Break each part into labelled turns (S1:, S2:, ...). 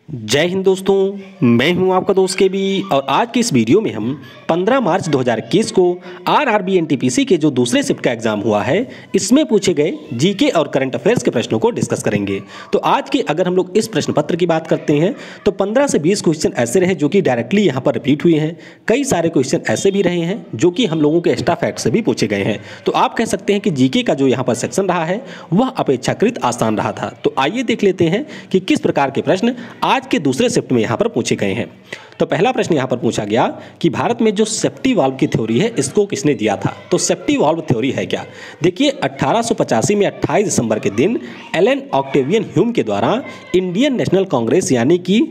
S1: जय हिंद दोस्तों, मैं हूं आपका दोस्त के बी और आज के इस वीडियो में हम 15 मार्च 2021 को आरआरबी एनटीपीसी के जो दूसरे शिफ्ट का एग्जाम हुआ है इसमें पूछे गए जीके और करंट अफेयर्स के प्रश्नों को डिस्कस करेंगे। तो आज के अगर हम लोग इस प्रश्न पत्र की बात करते हैं तो 15 से 20 क्वेश्चन ऐसे रहे जो कि डायरेक्टली यहाँ पर रिपीट हुए हैं। कई सारे क्वेश्चन ऐसे भी रहे हैं जो कि हम लोगों के एक्स्ट्रा फैक्ट से भी पूछे गए हैं। तो आप कह सकते हैं कि जीके का जो यहाँ पर सेक्शन रहा है वह अपेक्षाकृत आसान रहा था। तो आइए देख लेते हैं कि किस प्रकार के प्रश्न आज के दूसरे शिफ्ट में यहाँ पर पूछे गए हैं। तो पहला प्रश्न यहाँ पर पूछा गया कि भारत में जो सेफ्टी वाल्व की थ्योरी है इसको किसने दिया था। तो सेफ्टी वाल्व थ्योरी है क्या? देखिए 1885 में 28 दिसंबर के दिन एलन ऑक्टेवियन ह्यूम के द्वारा इंडियन नेशनल कांग्रेस यानी कि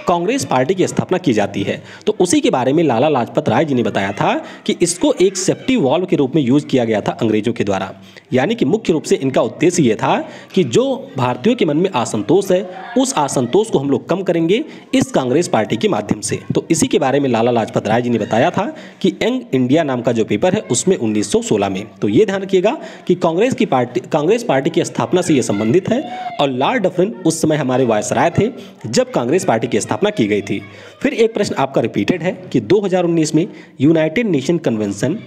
S1: कांग्रेस पार्टी की स्थापना की जाती है। तो उसी के बारे में लाला लाजपत राय जी ने बताया था कि इसको एक सेफ्टी वाल्व के रूप में यूज किया गया था अंग्रेजों के द्वारा। यानी कि मुख्य रूप से इनका उद्देश्य ये था कि जो भारतीयों के मन में असंतोष है उस असंतोष को हम लोग कम करेंगे इस कांग्रेस पार्टी के माध्यम से। तो इसी के बारे में लाला लाजपत राय जी ने बताया था कि यंग इंडिया नाम का जो पेपर है उसमें 1916 में। तो ये ध्यान रखिएगा कि कांग्रेस पार्टी की स्थापना से ये संबंधित है और लॉर्ड डफरिन उस समय हमारे वायसराय थे जब कांग्रेस पार्टी की स्थापना की गई थी। फिर एक प्रश्न आपका रिपीटेड है कि 2019 में यूनाइटेड नेशन कन्वेंशन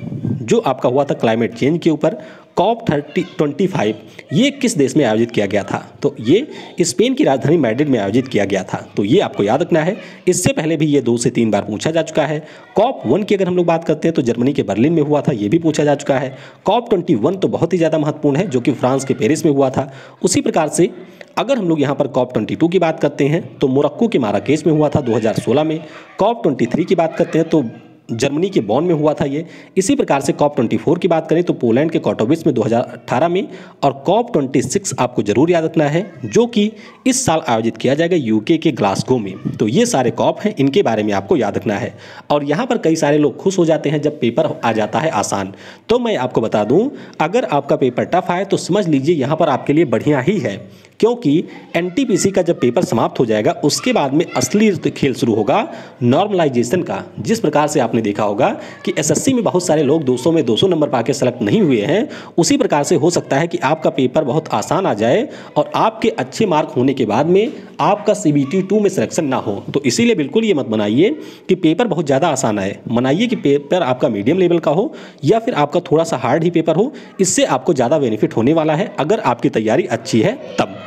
S1: जो आपका हुआ था क्लाइमेट चेंज के ऊपर COP25 ये किस देश में आयोजित किया गया था? तो ये स्पेन की राजधानी मैड्रिड में आयोजित किया गया था। तो ये आपको याद रखना है। इससे पहले भी ये 2 से 3 बार पूछा जा चुका है। COP1 की अगर हम लोग बात करते हैं तो जर्मनी के बर्लिन में हुआ था, ये भी पूछा जा चुका है। COP21 तो बहुत ही ज़्यादा महत्वपूर्ण है जो कि फ्रांस के पेरिस में हुआ था। उसी प्रकार से अगर हम लोग यहाँ पर COP22 की बात करते हैं तो मोरक्को के माराकेश में हुआ था 2016 में। COP23 की बात करते हैं तो जर्मनी के बॉन में हुआ था ये। इसी प्रकार से COP24 की बात करें तो पोलैंड के कटोविस में 2018 में। और COP26 आपको जरूर याद रखना है जो कि इस साल आयोजित किया जाएगा यूके के ग्लासगो में। तो ये सारे COP हैं, इनके बारे में आपको याद रखना है। और यहाँ पर कई सारे लोग खुश हो जाते हैं जब पेपर आ जाता है आसान। तो मैं आपको बता दूँ अगर आपका पेपर टफ आए तो समझ लीजिए यहाँ पर आपके लिए बढ़िया ही है, क्योंकि एनटीपीसी का जब पेपर समाप्त हो जाएगा उसके बाद में असली खेल शुरू होगा नॉर्मलाइजेशन का। जिस प्रकार से आपने देखा होगा कि एसएससी में बहुत सारे लोग 200 में 200 नंबर पाके सेलेक्ट नहीं हुए हैं, उसी प्रकार से हो सकता है कि आपका पेपर बहुत आसान आ जाए और आपके अच्छे मार्क होने के बाद में आपका CBT 2 में सिलेक्शन ना हो। तो इसीलिए बिल्कुल ये मत बनाइए कि पेपर बहुत ज़्यादा आसान आए, मनाइए कि पेपर आपका मीडियम लेवल का हो या फिर आपका थोड़ा सा हार्ड ही पेपर हो। इससे आपको ज़्यादा बेनिफिट होने वाला है अगर आपकी तैयारी अच्छी है तब।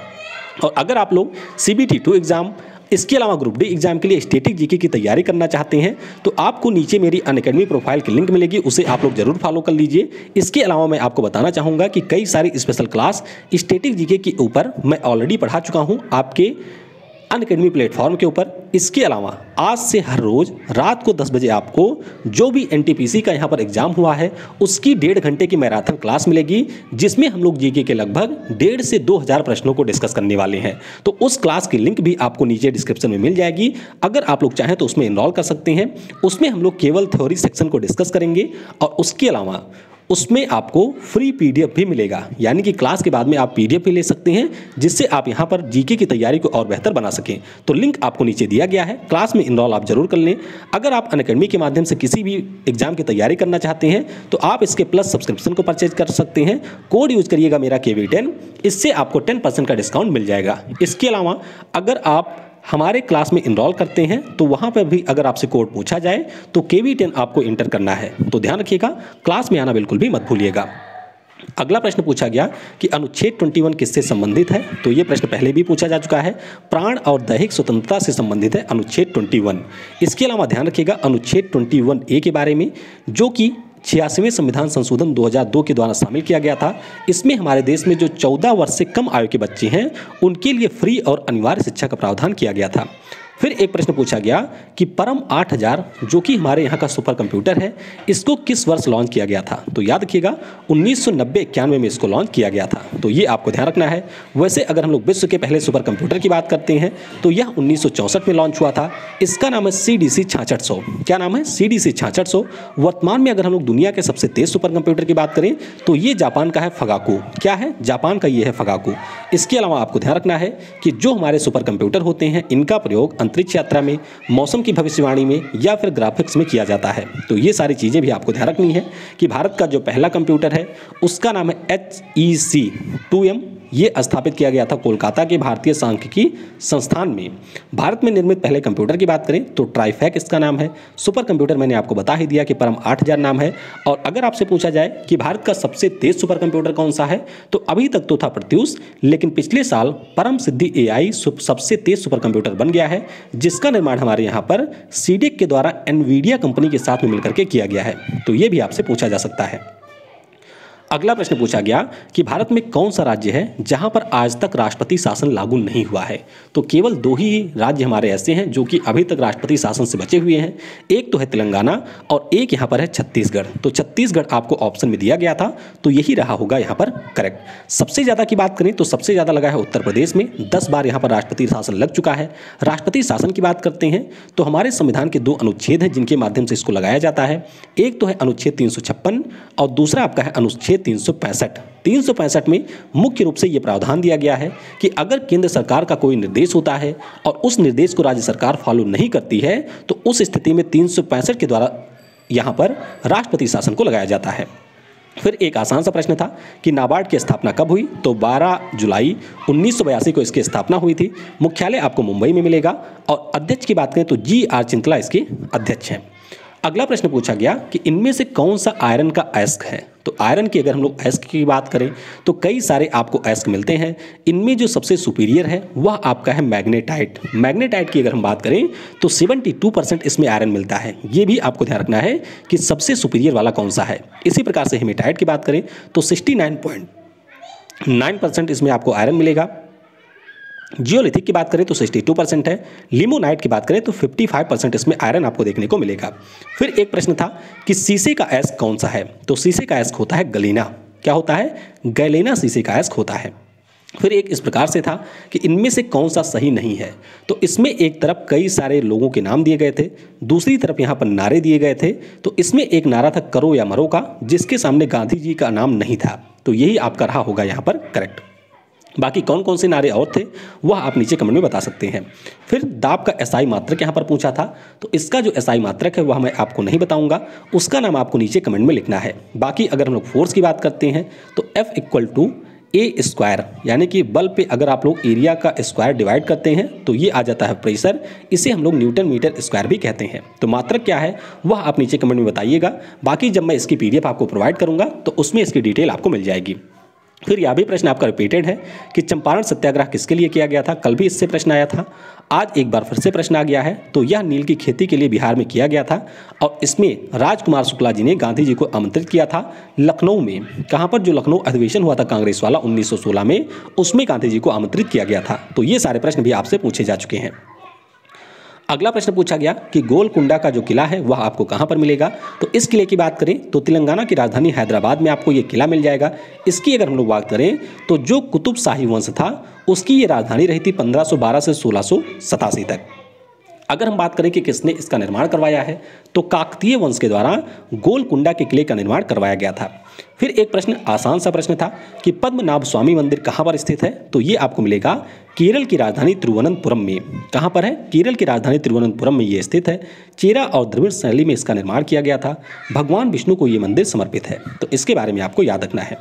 S1: और अगर आप लोग CBT 2 एग्ज़ाम इसके अलावा ग्रुप डी एग्जाम के लिए स्टैटिक जीके की तैयारी करना चाहते हैं तो आपको नीचे मेरी अनअकैडमी प्रोफाइल की लिंक मिलेगी, उसे आप लोग जरूर फॉलो कर लीजिए। इसके अलावा मैं आपको बताना चाहूँगा कि कई सारी स्पेशल क्लास स्टैटिक जीके के ऊपर मैं ऑलरेडी पढ़ा चुका हूँ आपके अनअकैडमी प्लेटफॉर्म के ऊपर। इसके अलावा आज से हर रोज़ रात को 10 बजे आपको जो भी एनटीपीसी का यहाँ पर एग्जाम हुआ है उसकी 1.5 घंटे की मैराथन क्लास मिलेगी जिसमें हम लोग जीके के लगभग 1.5 से 2,000 प्रश्नों को डिस्कस करने वाले हैं। तो उस क्लास की लिंक भी आपको नीचे डिस्क्रिप्शन में मिल जाएगी। अगर आप लोग चाहें तो उसमें इनरोल कर सकते हैं। उसमें हम लोग केवल थ्योरी सेक्शन को डिस्कस करेंगे और उसके अलावा उसमें आपको फ्री PDF भी मिलेगा, यानी कि क्लास के बाद में आप PDF भी ले सकते हैं जिससे आप यहाँ पर जीके की तैयारी को और बेहतर बना सकें। तो लिंक आपको नीचे दिया गया है, क्लास में इनरोल आप जरूर कर लें। अगर आप अनअकैडमी के माध्यम से किसी भी एग्जाम की तैयारी करना चाहते हैं तो आप इसके प्लस सब्सक्रिप्शन को परचेज कर सकते हैं। कोड यूज करिएगा मेरा KV10, इससे आपको 10% का डिस्काउंट मिल जाएगा। इसके अलावा अगर आप हमारे क्लास में इनरोल करते हैं तो वहाँ पर भी अगर आपसे कोड पूछा जाए तो KV10 आपको इंटर करना है। तो ध्यान रखिएगा, क्लास में आना बिल्कुल भी मत भूलिएगा। अगला प्रश्न पूछा गया कि अनुच्छेद 21 किससे संबंधित है? तो ये प्रश्न पहले भी पूछा जा चुका है। प्राण और दैहिक स्वतंत्रता से संबंधित है अनुच्छेद 21। इसके अलावा ध्यान रखिएगा अनुच्छेद 21A के बारे में जो कि 86वें संविधान संशोधन 2002 के द्वारा शामिल किया गया था। इसमें हमारे देश में जो 14 वर्ष से कम आयु के बच्चे हैं उनके लिए फ्री और अनिवार्य शिक्षा का प्रावधान किया गया था। फिर एक प्रश्न पूछा गया कि परम 8000 जो कि हमारे यहाँ का सुपर कंप्यूटर है इसको किस वर्ष लॉन्च किया गया था? तो याद रखिएगा 1990-91 में इसको लॉन्च किया गया था। तो ये आपको ध्यान रखना है। वैसे अगर हम लोग विश्व के पहले सुपर कंप्यूटर की बात करते हैं तो यह 1964 में लॉन्च हुआ था। इसका नाम है CDC 6600। क्या नाम है? CDC 6600। वर्तमान में अगर हम लोग दुनिया के सबसे तेज सुपर कंप्यूटर की बात करें तो ये जापान का है फगाकू। क्या है? जापान का ये है फगाकू। इसके अलावा आपको ध्यान रखना है कि जो हमारे सुपर कंप्यूटर होते हैं इनका प्रयोग अंतरिक्ष यात्रा में, मौसम की भविष्यवाणी में या फिर ग्राफिक्स में किया जाता है। तो ये सारी चीज़ें भी आपको ध्यान रखनी है कि भारत का जो पहला कंप्यूटर है उसका नाम है HEC 2M ये स्थापित किया गया था कोलकाता के भारतीय सांख्यिकी संस्थान में। भारत में निर्मित पहले कंप्यूटर की बात करें तो ट्राइफैक इसका नाम है। सुपर कंप्यूटर मैंने आपको बता ही दिया कि परम 8000 नाम है। और अगर आपसे पूछा जाए कि भारत का सबसे तेज सुपर कंप्यूटर कौन सा है, तो अभी तक तो था प्रत्यूष, लेकिन पिछले साल परम सिद्धि AI सबसे तेज सुपर कंप्यूटर बन गया है, जिसका निर्माण हमारे यहाँ पर सीडेक के द्वारा एनवीडिया कंपनी के साथ में मिलकर के किया गया है। तो ये भी आपसे पूछा जा सकता है। अगला प्रश्न पूछा गया कि भारत में कौन सा राज्य है जहां पर आज तक राष्ट्रपति शासन लागू नहीं हुआ है। तो केवल 2 ही राज्य हमारे ऐसे हैं जो कि अभी तक राष्ट्रपति शासन से बचे हुए हैं। एक तो है तेलंगाना और एक यहां पर है छत्तीसगढ़। तो छत्तीसगढ़ आपको ऑप्शन में दिया गया था, तो यही रहा होगा यहां पर करेक्ट। सबसे ज़्यादा की बात करें तो सबसे ज़्यादा लगा है उत्तर प्रदेश में, 10 बार यहाँ पर राष्ट्रपति शासन लग चुका है। राष्ट्रपति शासन की बात करते हैं तो हमारे संविधान के 2 अनुच्छेद हैं जिनके माध्यम से इसको लगाया जाता है। एक तो है अनुच्छेद 356 और दूसरा आपका है अनुच्छेद 365 में मुख्य रूप से यह प्रावधान दिया गया है कि अगर केंद्र सरकार का कोई निर्देश होता है और उस निर्देश को राज्य सरकार फॉलो नहीं करती है, तो उस स्थिति में 365 के द्वारा यहां पर राष्ट्रपति शासन को लगाया जाता है। फिर एक आसान सा प्रश्न था कि नाबार्ड की स्थापना कब हुई, तो 12 जुलाई 1982 को इसकी स्थापना हुई थी। मुख्यालय आपको मुंबई में मिलेगा और अध्यक्ष की बात करें तो GR चिंतला इसके अध्यक्ष हैं। अगला प्रश्न पूछा गया कि इनमें से कौन सा आयरन का अयस्क है। तो आयरन की अगर हम लोग अयस्क की बात करें तो कई सारे आपको अयस्क मिलते हैं। इनमें जो सबसे सुपीरियर है वह आपका है मैग्नेटाइट। मैग्नेटाइट की अगर हम बात करें तो 72% इसमें आयरन मिलता है। ये भी आपको ध्यान रखना है कि सबसे सुपीरियर वाला कौन सा है। इसी प्रकार से हेमेटाइट की बात करें तो 69.9% इसमें आपको आयरन मिलेगा। जियोलिथिक की बात करें तो 62% है। लिमोनाइट की बात करें तो 55% इसमें आयरन आपको देखने को मिलेगा। फिर एक प्रश्न था कि शीशे का अयस्क कौन सा है। तो शीशे का अयस्क होता है गैलेना। क्या होता है? गैलेना शीशे का अयस्क होता है। फिर एक इस प्रकार से था कि इनमें से कौन सा सही नहीं है। तो इसमें एक तरफ कई सारे लोगों के नाम दिए गए थे, दूसरी तरफ यहाँ पर नारे दिए गए थे। तो इसमें एक नारा था करो या मरो का, जिसके सामने गांधी जी का नाम नहीं था। तो यही आपका रहा होगा यहाँ पर करेक्ट। बाकी कौन कौन से नारे और थे वह आप नीचे कमेंट में बता सकते हैं। फिर दाब का SI मात्रक यहाँ पर पूछा था। तो इसका जो SI मात्रक है वह मैं आपको नहीं बताऊंगा, उसका नाम आपको नीचे कमेंट में लिखना है। बाकी अगर हम लोग फोर्स की बात करते हैं तो F = A², यानी कि बल पे अगर आप लोग एरिया का स्क्वायर डिवाइड करते हैं तो ये आ जाता है प्रेशर। इसे हम लोग न्यूटन मीटर स्क्वायर भी कहते हैं। तो मात्रक क्या है वह आप नीचे कमेंट में बताइएगा। बाकी जब मैं इसकी PDF आपको प्रोवाइड करूँगा तो उसमें इसकी डिटेल आपको मिल जाएगी। फिर यह भी प्रश्न आपका रिपीटेड है कि चंपारण सत्याग्रह किसके लिए किया गया था। कल भी इससे प्रश्न आया था, आज एक बार फिर से प्रश्न आ गया है। तो यह नील की खेती के लिए बिहार में किया गया था और इसमें राजकुमार शुक्ला जी ने गांधी जी को आमंत्रित किया था लखनऊ में। कहाँ पर? जो लखनऊ अधिवेशन हुआ था कांग्रेस वाला 1916 में, उसमें गांधी जी को आमंत्रित किया गया था। तो ये सारे प्रश्न भी आपसे पूछे जा चुके हैं। अगला प्रश्न पूछा गया कि गोलकुंडा का जो किला है वह आपको कहाँ पर मिलेगा। तो इस किले की बात करें तो तेलंगाना की राजधानी हैदराबाद में आपको ये किला मिल जाएगा। इसकी अगर हम लोग बात करें तो जो कुतुब शाही वंश था उसकी ये राजधानी रही थी 1512 से 1687 तक। अगर हम बात करें कि किसने इसका निर्माण करवाया है तो काकतीय वंश के द्वारा गोलकुंडा के किले का निर्माण करवाया गया था। फिर एक प्रश्न आसान सा प्रश्न था कि पद्मनाभ स्वामी मंदिर कहाँ पर स्थित है। तो ये आपको मिलेगा केरल की राजधानी तिरुवनंतपुरम में। कहाँ पर है? केरल की राजधानी तिरुवनंतपुरम में ये स्थित है। चेरा और द्रविड़ शैली में इसका निर्माण किया गया था। भगवान विष्णु को ये मंदिर समर्पित है। तो इसके बारे में आपको याद रखना है।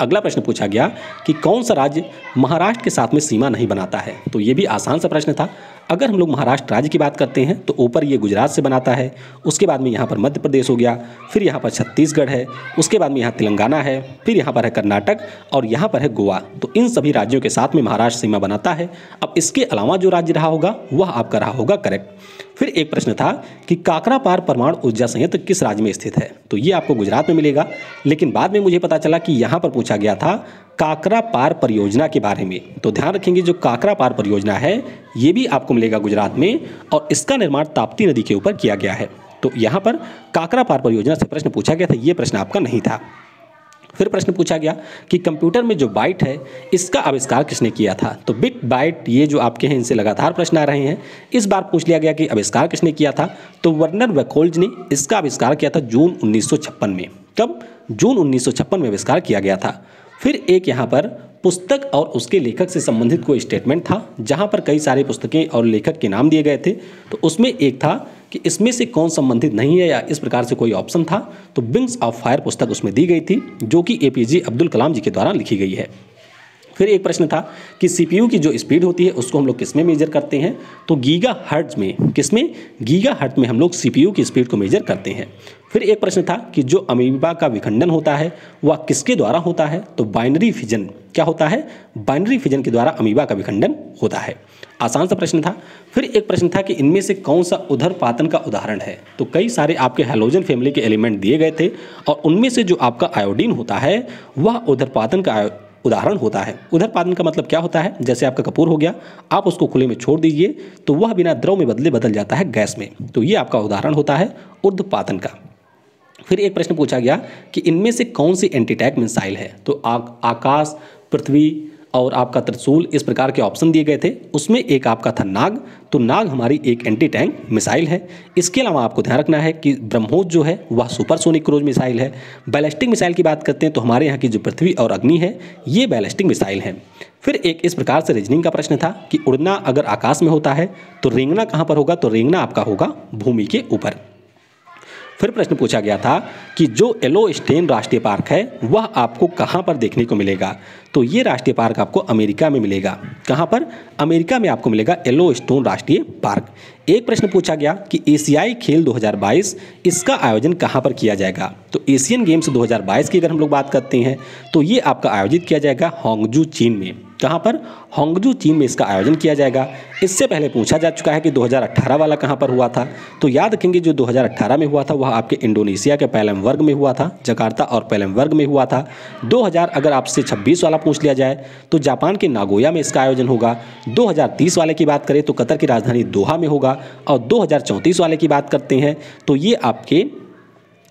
S1: अगला प्रश्न पूछा गया कि कौन सा राज्य महाराष्ट्र के साथ में सीमा नहीं बनाता है। तो ये भी आसान सा प्रश्न था। अगर हम लोग महाराष्ट्र राज्य की बात करते हैं तो ऊपर ये गुजरात से बनाता है, उसके बाद में यहाँ पर मध्य प्रदेश हो गया, फिर यहाँ पर छत्तीसगढ़ है, उसके बाद में यहाँ तेलंगाना है, फिर यहाँ पर है कर्नाटक और यहाँ पर है गोवा। तो इन सभी राज्यों के साथ में महाराष्ट्र सीमा बनाता है। अब इसके अलावा जो राज्य रहा होगा वह आपका रहा होगा करेक्ट। फिर एक प्रश्न था कि काकरापार परमाणु ऊर्जा संयंत्र किस राज्य में स्थित है। तो ये आपको गुजरात में मिलेगा, लेकिन बाद में मुझे पता चला कि यहाँ पर पूछा गया था काकरापार परियोजना के बारे में। तो ध्यान रखेंगे जो काकरापार परियोजना है ये भी आपको मिलेगा गुजरात में और इसका निर्माण ताप्ती नदी के ऊपर किया गया है। तो यहाँ पर काकरापार परियोजना से प्रश्न पूछा गया था, ये प्रश्न आपका नहीं था। फिर प्रश्न पूछा गया कि कंप्यूटर में जो बाइट है इसका आविष्कार किसने किया था। तो बिट बाइट ये जो आपके हैं इनसे लगातार प्रश्न आ रहे हैं। इस बार पूछ लिया गया कि आविष्कार किसने किया था। तो वर्नर वैकोल्ज ने इसका आविष्कार किया था जून 1956 में। कब? जून 1956 में आविष्कार किया गया था। फिर एक यहाँ पर पुस्तक और उसके लेखक से संबंधित कोई स्टेटमेंट था जहाँ पर कई सारी पुस्तकें और लेखक के नाम दिए गए थे। तो उसमें एक था कि इसमें से कौन संबंधित नहीं है या इस प्रकार से कोई ऑप्शन था। तो विंग्स ऑफ फायर पुस्तक उसमें दी गई थी जो कि APJ अब्दुल कलाम जी के द्वारा लिखी गई है। फिर एक प्रश्न था कि सीपीयू की जो स्पीड होती है उसको हम लोग किस में मेजर करते हैं, तो गीगाहर्ट्ज में। किसमें? गीगाहर्ट्ज में हम लोग सीपीयू की स्पीड को मेजर करते हैं। फिर एक प्रश्न था कि जो अमीबा का विखंडन होता है वह किसके द्वारा होता है, तो बाइनरी फिजन। क्या होता है? बाइनरी फिजन के द्वारा अमीबा का विखंडन होता है। आसान सा प्रश्न था। फिर एक प्रश्न था कि इनमें से कौन सा उर्ध्वपातन का उदाहरण है, तो कई सारे आपके हैलोजन फैमिली के एलिमेंट दिए गए थे और उनमें से जो आपका आयोडीन होता है वह उर्ध्वपातन का उदाहरण होता है। उर्ध्वपातन का मतलब क्या होता है? जैसे आपका कपूर हो गया, आप उसको खुले में छोड़ दीजिए तो वह बिना द्रव में बदल जाता है गैस में, तो ये आपका उदाहरण होता है उर्ध्वपातन का। फिर एक प्रश्न पूछा गया कि इनमें से कौन सी एंटीटैंक मिसाइल है, तो आकाश, पृथ्वी और आपका त्रिशूल, इस प्रकार के ऑप्शन दिए गए थे। उसमें एक आपका था नाग, तो नाग हमारी एक एंटी टैंक मिसाइल है। इसके अलावा आपको ध्यान रखना है कि ब्रह्मोस जो है वह सुपरसोनिक क्रूज मिसाइल है। बैलिस्टिक मिसाइल की बात करते हैं तो हमारे यहाँ की जो पृथ्वी और अग्नि है ये बैलिस्टिक मिसाइल है। फिर एक इस प्रकार से रीजनिंग का प्रश्न था कि उड़ना अगर आकाश में होता है तो रेंगना कहाँ पर होगा, तो रेंगना आपका होगा भूमि के ऊपर। फिर प्रश्न पूछा गया था कि जो येलोस्टोन राष्ट्रीय पार्क है वह आपको कहाँ पर देखने को मिलेगा, तो ये राष्ट्रीय पार्क आपको अमेरिका में मिलेगा। कहाँ पर? अमेरिका में आपको मिलेगा येलोस्टोन राष्ट्रीय पार्क। एक प्रश्न पूछा गया कि एशियाई खेल 2022 इसका आयोजन कहाँ पर किया जाएगा, तो एशियन गेम्स 2022 की अगर हम लोग बात करते हैं तो ये आपका आयोजित किया जाएगा होंगजू चीन में। कहाँ पर? होंगजू चीन में इसका आयोजन किया जाएगा। इससे पहले पूछा जा चुका है कि 2018 वाला कहाँ पर हुआ था, तो याद रखेंगे जो 2018 में हुआ था वह आपके इंडोनेशिया के पैलमबर्ग में हुआ था, जकार्ता और पैलमबर्ग में हुआ था। 2000 अगर आपसे 26 वाला पूछ लिया जाए तो जापान के नागोया में इसका आयोजन होगा। 2030 वाले की बात करें तो कतर की राजधानी दोहा में होगा और 2034 वाले की बात करते हैं तो ये आपके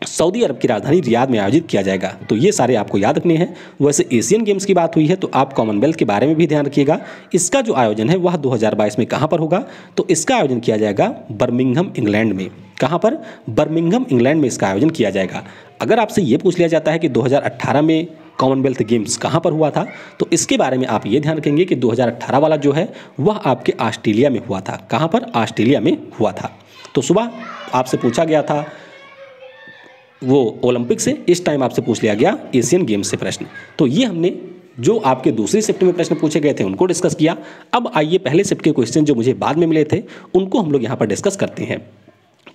S1: सऊदी अरब की राजधानी रियाद में आयोजित किया जाएगा। तो ये सारे आपको याद रखने हैं। वैसे एशियन गेम्स की बात हुई है तो आप कॉमनवेल्थ के बारे में भी ध्यान रखिएगा। इसका जो आयोजन है वह 2022 में कहाँ पर होगा, तो इसका आयोजन किया जाएगा बर्मिंघम इंग्लैंड में। कहाँ पर? बर्मिंघम इंग्लैंड में इसका आयोजन किया जाएगा। अगर आपसे ये पूछ लिया जाता है कि 2018 में कॉमनवेल्थ गेम्स कहाँ पर हुआ था, तो इसके बारे में आप ये ध्यान रखेंगे कि 2018 वाला जो है वह आपके ऑस्ट्रेलिया में हुआ था। कहाँ पर? ऑस्ट्रेलिया में हुआ था। तो सुबह आपसे पूछा गया था वो ओलंपिक से, इस टाइम आपसे पूछ लिया गया एशियन गेम्स से प्रश्न। तो ये हमने जो आपके दूसरी शिफ्ट में प्रश्न पूछे गए थे उनको डिस्कस किया। अब आइए पहले शिफ्ट के क्वेश्चन जो मुझे बाद में मिले थे उनको हम लोग यहाँ पर डिस्कस करते हैं।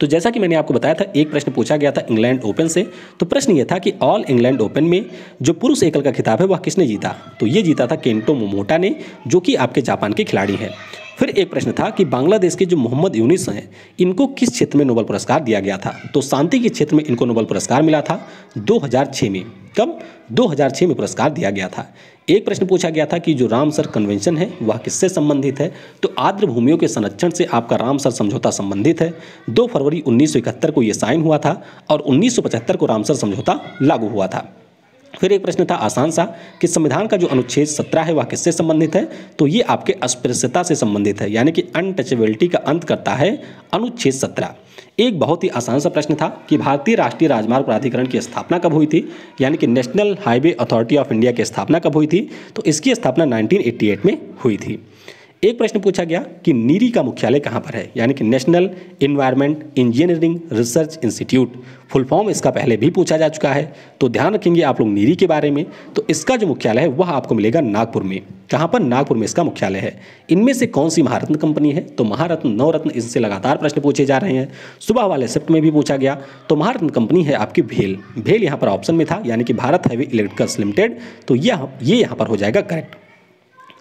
S1: तो जैसा कि मैंने आपको बताया था एक प्रश्न पूछा गया था इंग्लैंड ओपन से, तो प्रश्न ये था कि ऑल इंग्लैंड ओपन में जो पुरुष एकल का खिताब है वह किसने जीता, तो ये जीता था केंटो मोमोटा ने, जो कि आपके जापान के खिलाड़ी हैं। फिर एक प्रश्न था कि बांग्लादेश के जो मोहम्मद यूनिस हैं इनको किस क्षेत्र में नोबेल पुरस्कार दिया गया था, तो शांति के क्षेत्र में इनको नोबेल पुरस्कार मिला था 2006 में। कब? 2006 में पुरस्कार दिया गया था। एक प्रश्न पूछा गया था कि जो रामसर कन्वेंशन है वह किससे संबंधित है, तो आर्द्र भूमियों के संरक्षण से आपका रामसर समझौता संबंधित है। 2 फरवरी 1971 को यह साइन हुआ था और 1975 को रामसर समझौता लागू हुआ था। फिर एक प्रश्न था आसान सा कि संविधान का जो अनुच्छेद 17 है वह किससे संबंधित है, तो ये आपके अस्पृश्यता से संबंधित है, यानी कि अनटचेबिलिटी का अंत करता है अनुच्छेद 17। एक बहुत ही आसान सा प्रश्न था कि भारतीय राष्ट्रीय राजमार्ग प्राधिकरण की स्थापना कब हुई थी, यानी कि national highway authority of India की स्थापना कब हुई थी, तो इसकी स्थापना 1988 में हुई थी। एक प्रश्न पूछा गया कि नीरी का मुख्यालय कहाँ पर है, यानी कि national environment engineering research institute, full form इसका पहले भी पूछा जा चुका है, तो ध्यान रखेंगे आप लोग नीरी के बारे में। तो इसका जो मुख्यालय है वह आपको मिलेगा नागपुर में। कहाँ पर? नागपुर में इसका मुख्यालय है। इनमें से कौन सी महारत्न कंपनी है, तो महारत्न, नवरत्न, इससे लगातार प्रश्न पूछे जा रहे हैं। सुबह वाले शिफ्ट में भी पूछा गया, तो महारत्न कंपनी है आपकी भेल। भेल यहाँ पर ऑप्शन में था, यानी कि भारत हैवी इलेक्ट्रिकल्स लिमिटेड, तो ये यहाँ पर हो जाएगा करेक्ट।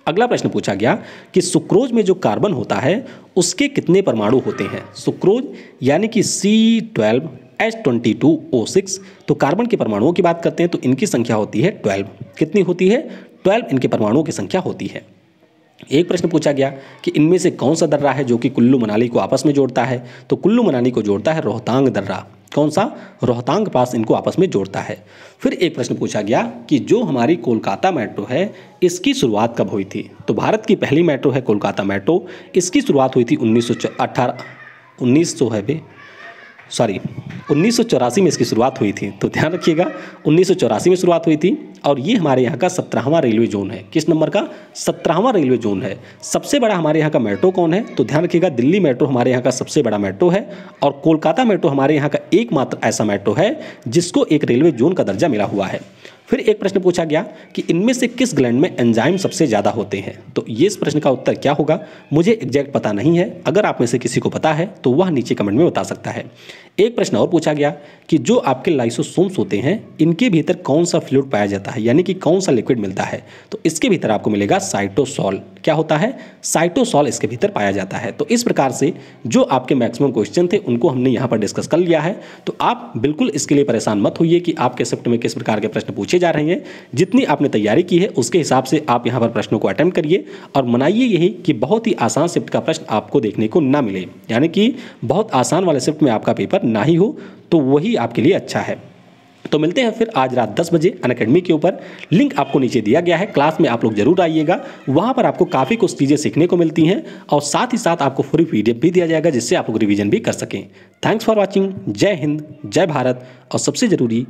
S1: अगला प्रश्न पूछा गया कि सुक्रोज में जो कार्बन होता है उसके कितने परमाणु होते हैं, सुक्रोज यानी कि C12H22O6, तो कार्बन के परमाणुओं की बात करते हैं तो इनकी संख्या होती है 12। कितनी होती है? 12 इनके परमाणुओं की संख्या होती है। एक प्रश्न पूछा गया कि इनमें से कौन सा दर्रा है जो कि कुल्लू मनाली को आपस में जोड़ता है, तो कुल्लू मनाली को जोड़ता है रोहतांग दर्रा। कौन सा? रोहतांग पास इनको आपस में जोड़ता है। फिर एक प्रश्न पूछा गया कि जो हमारी कोलकाता मेट्रो है इसकी शुरुआत कब हुई थी, तो भारत की पहली मेट्रो है कोलकाता मेट्रो, इसकी शुरुआत हुई थी 1984 में इसकी शुरुआत हुई थी। तो ध्यान रखिएगा 1984 में शुरुआत हुई थी और ये हमारे यहाँ का 17वां रेलवे जोन है। किस नंबर का? 17वां रेलवे जोन है। सबसे बड़ा हमारे यहाँ का मेट्रो कौन है, तो ध्यान रखिएगा दिल्ली मेट्रो हमारे यहाँ का सबसे बड़ा मेट्रो है और कोलकाता मेट्रो हमारे यहाँ का एकमात्र ऐसा मेट्रो है जिसको एक रेलवे जोन का दर्जा मिला हुआ है। फिर एक प्रश्न पूछा गया कि इनमें से किस ग्लैंड में एंजाइम सबसे ज़्यादा होते हैं। तो ये इस प्रश्न का उत्तर क्या होगा मुझे एग्जैक्ट पता नहीं है, अगर आप में से किसी को पता है तो वह नीचे कमेंट में बता सकता है। एक प्रश्न और पूछा गया कि जो आपके लाइसोसोम्स होते हैं इनके भीतर कौन सा फ्लूइड पाया जाता है, यानी कि कौन सा लिक्विड मिलता है। तो इसके भीतर आपको मिलेगा साइटोसॉल। क्या होता है? साइटोसॉल इसके भीतर पाया जाता है। तो इस प्रकार से जो आपके मैक्सिमम क्वेश्चन थे उनको हमने यहाँ पर डिस्कस कर लिया है। तो आप बिल्कुल इसके लिए परेशान मत होइए कि आपके शिफ्ट में किस प्रकार के प्रश्न पूछे जा रहे हैं। जितनी आपने तैयारी की है उसके हिसाब से आप यहाँ पर प्रश्नों को अटेम्प्ट करिए और मनाइए यही कि बहुत ही आसान शिफ्ट का प्रश्न आपको देखने को ना मिले, यानी कि बहुत आसान वाले शिफ्ट में आपका पेपर ना ही हो, तो वही आपके लिए अच्छा है। तो मिलते हैं फिर आज रात 10 बजे अनअकैडमी के ऊपर। लिंक आपको नीचे दिया गया है, क्लास में आप लोग जरूर आइएगा। वहाँ पर आपको काफ़ी कुछ चीज़ें सीखने को मिलती हैं और साथ ही साथ आपको फ्री PDF भी दिया जाएगा जिससे आप लोग रिवीजन भी कर सकें। Thanks for watching. जय हिंद, जय भारत और सबसे ज़रूरी